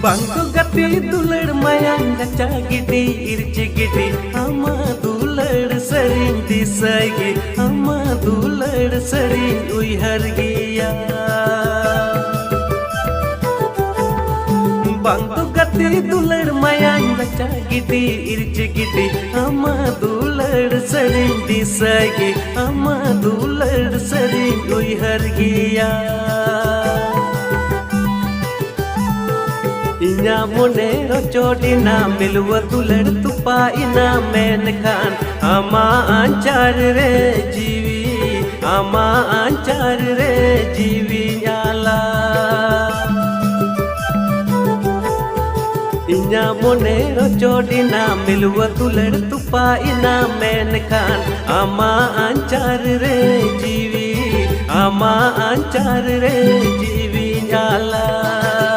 Bangku gati dular mayang gacha gidi irci gidi ama dular sering disagi ama dular sering uihar giya Bangku gati dular mayang gacha gidi irci gidi ama dular sering disagi ama dular sering uihar giya Inya mone rocodina milwa dular tupa ina menkan ama ancar re jiwi ama ancar re jiwi nyala Inya mone rocodina milwa dular tupa ina menkan ama ancar re jiwi ama ancar re jiwi nyala